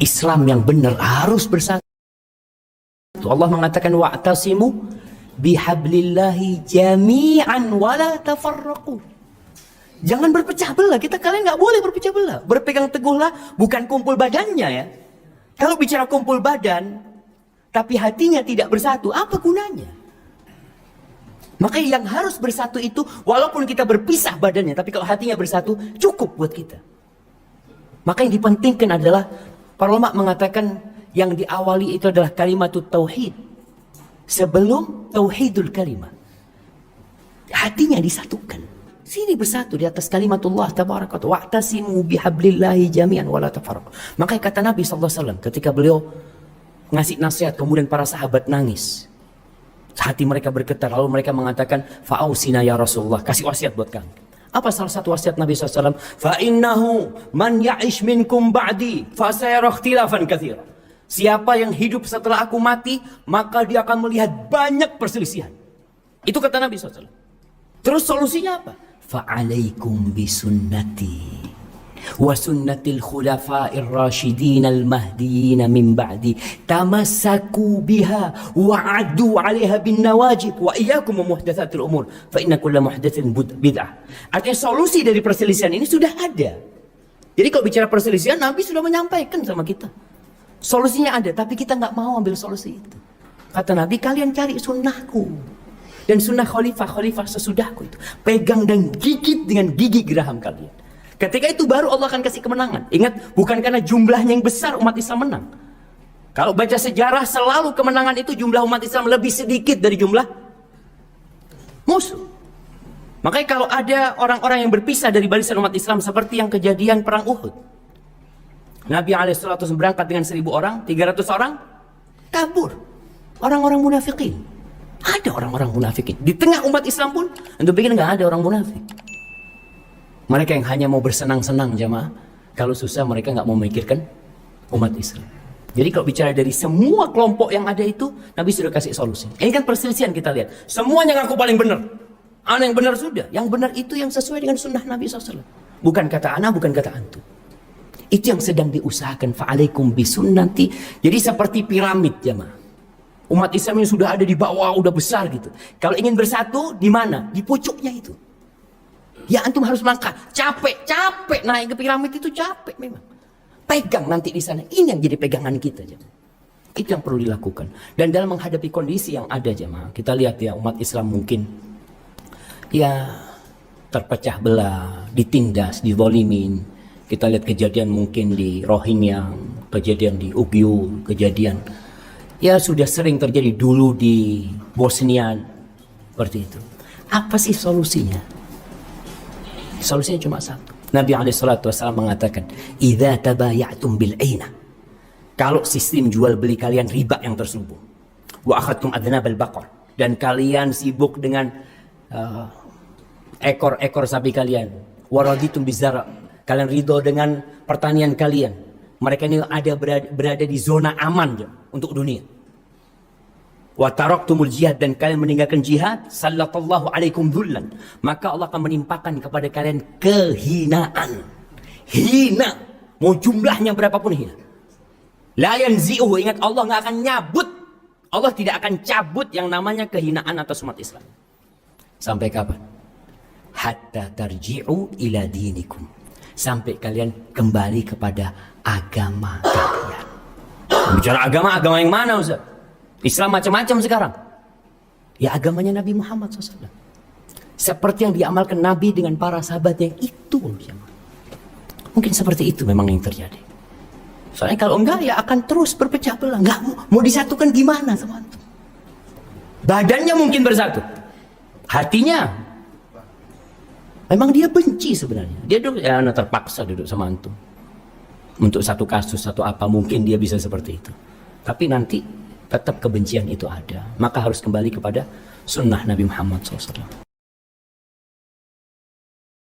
Islam yang benar harus bersatu. Allah mengatakan wa'tasimu bihablillahi jami'an wala tafarraqu. Jangan berpecah belah. Kalian nggak boleh berpecah belah. Berpegang teguhlah, bukan kumpul badannya ya. Kalau bicara kumpul badan tapi hatinya tidak bersatu, apa gunanya? Maka yang harus bersatu itu, walaupun kita berpisah badannya, tapi kalau hatinya bersatu, cukup buat kita. Maka yang dipentingkan adalah, para ulama mengatakan yang diawali itu adalah kalimatut tauhid. Sebelum tauhidul kalimat, hatinya disatukan. Sini bersatu di atas kalimatullah tabaraka wa wa'tasimu bihablillahi jami'an wala tafarraqu. Maka kata Nabi SAW ketika beliau ngasih nasihat, kemudian para sahabat nangis. Hati mereka bergetar, lalu mereka mengatakan, fa'ausina ya Rasulullah, kasih wasiat buat kami. Apa salah satu wasiat Nabi SAW? Fa'innahu man ya'ish minkum ba'di fasayara ikhtilafan katsira. Siapa yang hidup setelah aku mati, maka dia akan melihat banyak perselisihan. Itu kata Nabi SAW. Terus solusinya apa? Fa'alaikum bisunnati wa sunnatil khulafa'ir rasyidin al-mahdiyyin min ba'di tamassaku biha wa 'addu 'alaiha bin nawajib wa iyyakum muhdatsatil umur fa inna kulla muhdatsin bid'ah. Artinya solusi dari perselisihan ini sudah ada. Jadi kalau bicara perselisihan, Nabi sudah menyampaikan sama kita. Solusinya ada, tapi kita nggak mau ambil solusi itu. Kata Nabi, kalian cari sunnahku dan sunnah khalifah sesudahku itu. Pegang dan gigit dengan gigi geraham kalian. Ketika itu baru Allah akan kasih kemenangan. Ingat, bukan karena jumlahnya yang besar umat Islam menang. Kalau baca sejarah, selalu kemenangan itu jumlah umat Islam lebih sedikit dari jumlah musuh. Makanya kalau ada orang-orang yang berpisah dari barisan umat Islam, seperti yang kejadian perang Uhud. Nabi SAW berangkat dengan 1000 orang, 300 orang kabur. Orang-orang munafikin. Ada orang-orang munafikin. Di tengah umat Islam pun, untuk bikin nggak ada orang munafik. Mereka yang hanya mau bersenang-senang jamaah. Kalau susah mereka nggak mau memikirkan umat Islam. Jadi kalau bicara dari semua kelompok yang ada itu, Nabi sudah kasih solusi. Ini kan perselisihan kita lihat. Semuanya ngaku paling benar. Ana yang benar sudah. Yang benar itu yang sesuai dengan sunnah Nabi SAW. Bukan kata ana, bukan kata antum. Itu yang sedang diusahakan. Fa'alaikum bisunnati. Jadi seperti piramid jamaah. Umat Islam yang sudah ada di bawah, udah besar gitu. Kalau ingin bersatu, di mana? Di pucuknya itu. Ya antum harus melangkah. Capek naik ke piramid itu capek memang. Pegang nanti di sana. Ini yang jadi pegangan kita jemaah. Itu yang perlu dilakukan. Dan dalam menghadapi kondisi yang ada jemaah, kita lihat ya umat Islam mungkin ya terpecah belah, ditindas, dizalimin. Kita lihat kejadian mungkin di Rohingya, kejadian di Uyghur, kejadian ya sudah sering terjadi dulu di Bosnia seperti itu. Apa sih solusinya? Solusinya cuma satu. Nabi SAW mengatakan, "Idza tabayatum bil aina." Kalau sistem jual beli kalian riba yang terselubung. Wa akhadtum adnabal baqar, dan kalian sibuk dengan ekor-ekor sapi kalian. Wa raditum bizara, kalian ridho dengan pertanian kalian. Mereka ini berada di zona aman untuk dunia. Wa taraktumul jihad, dan kalian meninggalkan jihad, sallallahu alaikum dhullan, maka Allah akan menimpakan kepada kalian kehinaan. Hina, mau jumlahnya berapapun hina. La yanzi'uhu, ingat Allah nggak akan nyabut. Allah tidak akan cabut yang namanya kehinaan atas umat Islam. Sampai kapan? Hatta tarji'u ila dinikum, sampai kalian kembali kepada agama kalian. Bicara agama yang mana Ustaz? Islam macam-macam sekarang. Ya agamanya Nabi Muhammad SAW. Seperti yang diamalkan Nabi dengan para sahabatnya itu. Mungkin seperti itu memang yang terjadi. Soalnya kalau enggak ya akan terus berpecah belah. Enggak mau disatukan gimana sama antum? Badannya mungkin bersatu. Hatinya memang dia benci sebenarnya. Dia terpaksa duduk sama antum. Untuk satu kasus, satu apa mungkin dia bisa seperti itu. Tapi nanti tetap kebencian itu ada. Maka harus kembali kepada sunnah Nabi Muhammad SAW.